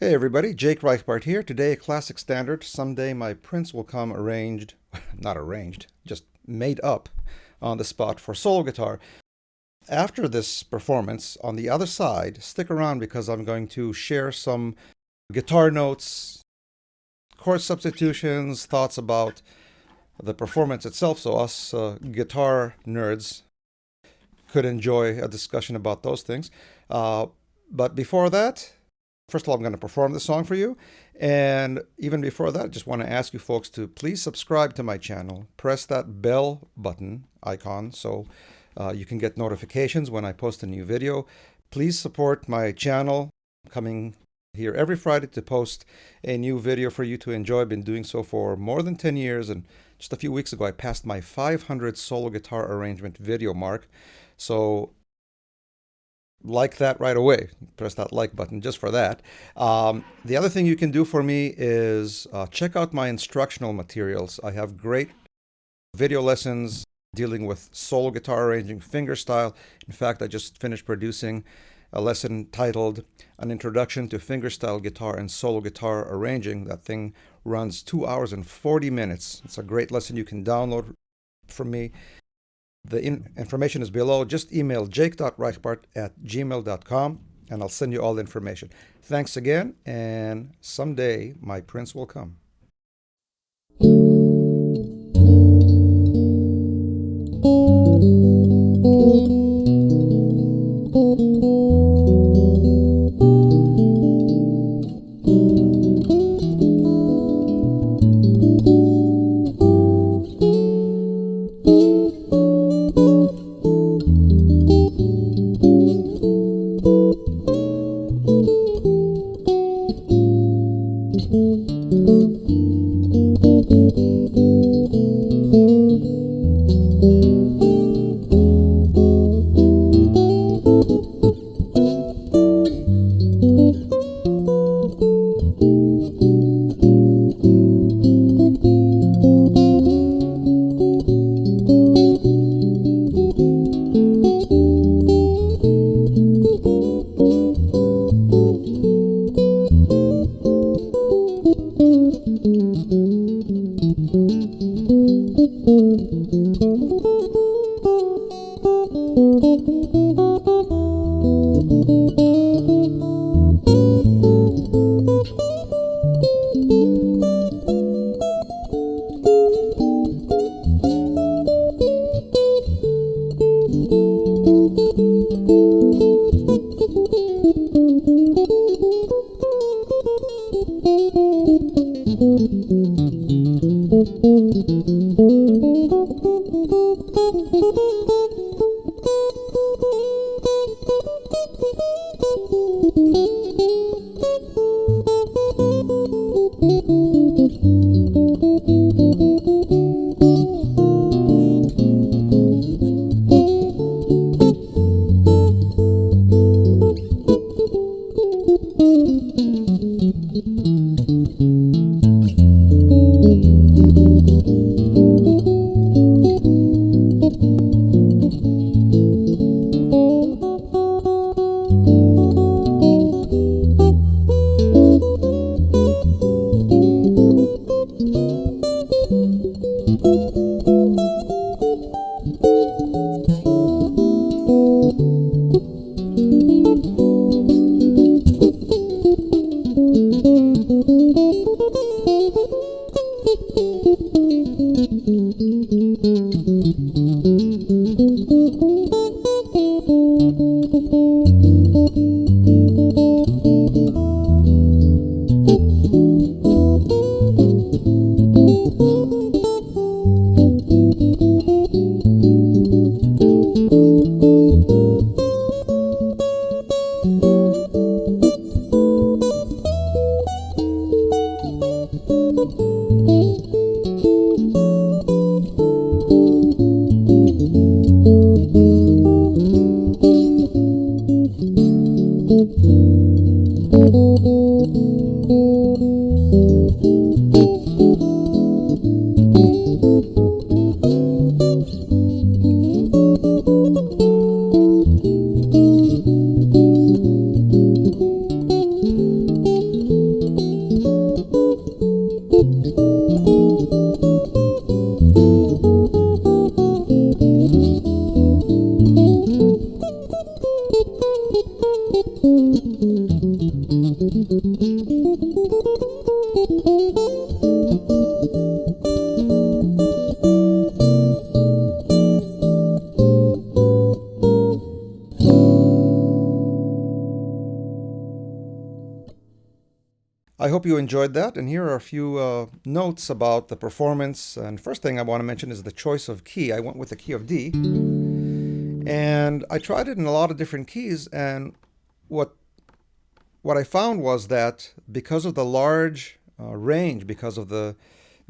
Hey everybody, Jake Reichbart here. Today a classic standard. Someday my prince will come arranged, not arranged, just made up on the spot for solo guitar. After this performance, on the other side, stick around because I'm going to share some guitar notes, chord substitutions, thoughts about the performance itself, so us guitar nerds could enjoy a discussion about those things. But before that, first of all, I'm going to perform the song for you. And even before that, I just want to ask you folks to please subscribe to my channel. Press that bell button icon so you can get notifications when I post a new video. Please support my channel. I'm coming here every Friday to post a new video for you to enjoy. I've been doing so for more than 10 years. And just a few weeks ago, I passed my 500 solo guitar arrangement video mark. So like that right away. Press that like button just for that. The other thing you can do for me is check out my instructional materials. I have great video lessons dealing with solo guitar arranging, fingerstyle. In fact, I just finished producing a lesson titled An Introduction to Fingerstyle Guitar and Solo Guitar Arranging. That thing runs 2 hours and 40 minutes. It's a great lesson you can download from me. The information is below. Just email jake.reichbart@gmail.com and I'll send you all the information. Thanks again, and someday my prince will come. I hope you enjoyed that, and here are a few notes about the performance. And first thing I want to mention is the choice of key. I went with the key of D, and I tried it in a lot of different keys, and what I found was that because of the large range, because of the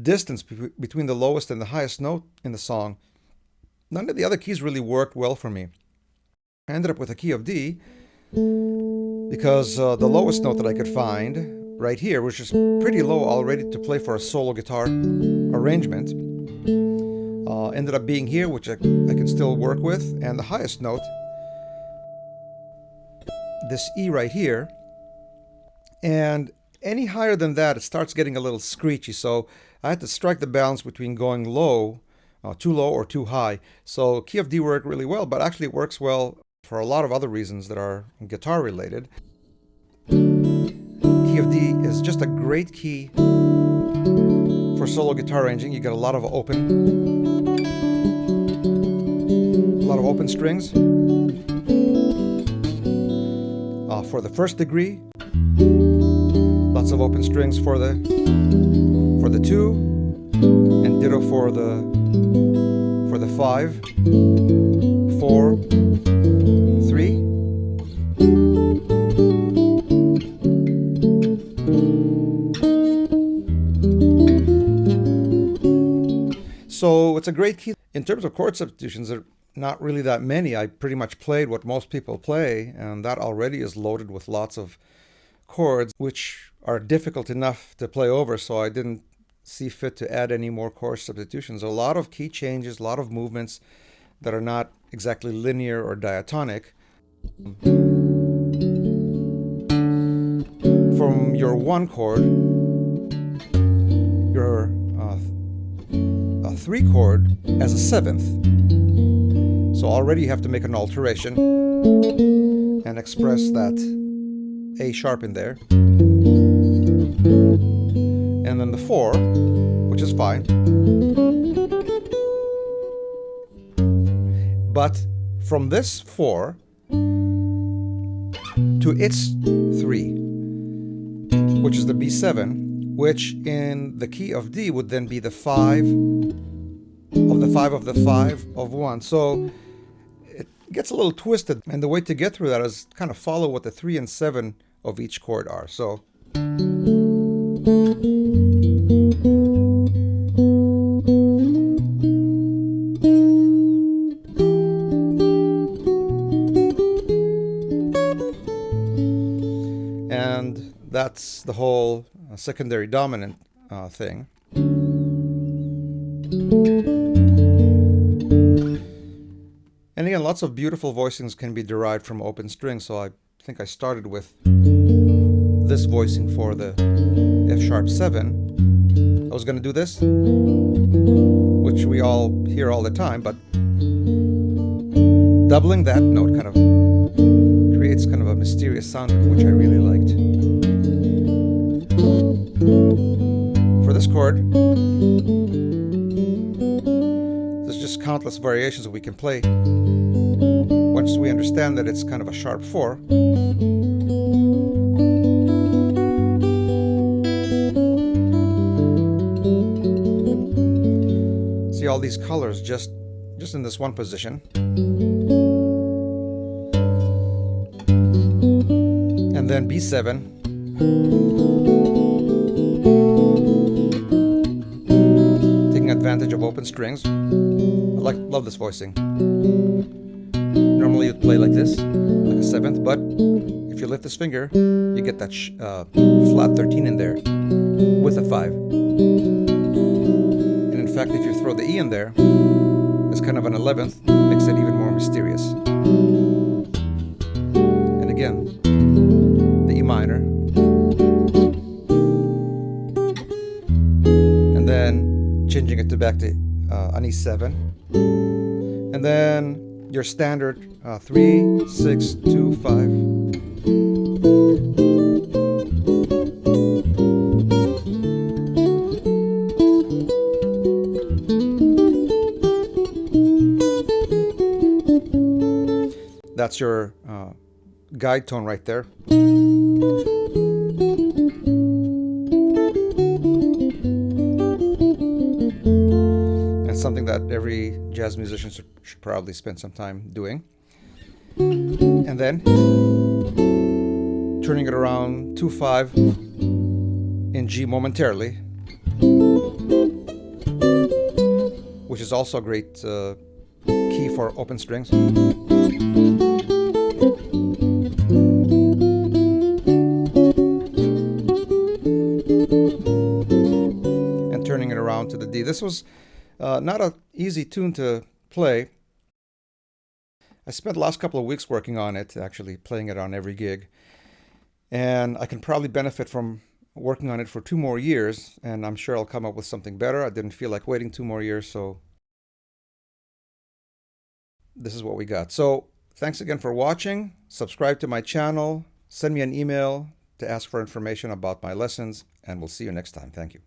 distance between the lowest and the highest note in the song, none of the other keys really worked well for me. I ended up with a key of D because the lowest note that I could find right here, which is pretty low already to play for a solo guitar arrangement, ended up being here, which I can still work with, and the highest note, this E right here, and any higher than that it starts getting a little screechy, so I had to strike the balance between going low, too low or too high. So key of D worked really well, but actually it works well for a lot of other reasons that are guitar related. Key of D is just a great key for solo guitar arranging. You get a lot of open strings. For the first degree, lots of open strings for the 2, and ditto for the 5, 4, 3. So it's a great key. In terms of chord substitutions, there are not really that many. I pretty much played what most people play, and that already is loaded with lots of chords, which are difficult enough to play over, so I didn't see fit to add any more chord substitutions. A lot of key changes, a lot of movements that are not exactly linear or diatonic. From your 1 chord, your 3 chord as a 7th. So already you have to make an alteration and express that A sharp in there. And then the 4, which is fine. But from this 4 to its 3, which is the B7, which in the key of D would then be the 5 of the 5 of the 5 of 1. So it gets a little twisted, and the way to get through that is kind of follow what the 3 and 7 of each chord are. So and that's the whole secondary dominant thing. And again, lots of beautiful voicings can be derived from open strings, so I think I started with this voicing for the F sharp 7. I was going to do this, which we all hear all the time, but doubling that note kind of creates kind of a mysterious sound, which I really liked. For this chord, there's just countless variations that we can play once we understand that it's kind of a sharp 4. See all these colors just in this one position. And then B7. Taking advantage of open strings. I love this voicing. Normally you'd play like this, like a 7th, but if you lift this finger, you get that flat 13 in there with a 5. And in fact, if you throw the E in there, it's kind of an 11th, makes it even more mysterious. And again, the E minor. And then changing it back to an E7. And then your standard 3, 6, 2, 5. That's your guide tone right there. every jazz musician should probably spend some time doing. And then turning it around 2/5 in G momentarily, which is also a great key for open strings. And turning it around to the D. This was not an easy tune to play. I spent the last couple of weeks working on it, actually playing it on every gig. And I can probably benefit from working on it for 2 more years, and I'm sure I'll come up with something better. I didn't feel like waiting 2 more years, so this is what we got. So thanks again for watching. Subscribe to my channel. Send me an email to ask for information about my lessons, and we'll see you next time. Thank you.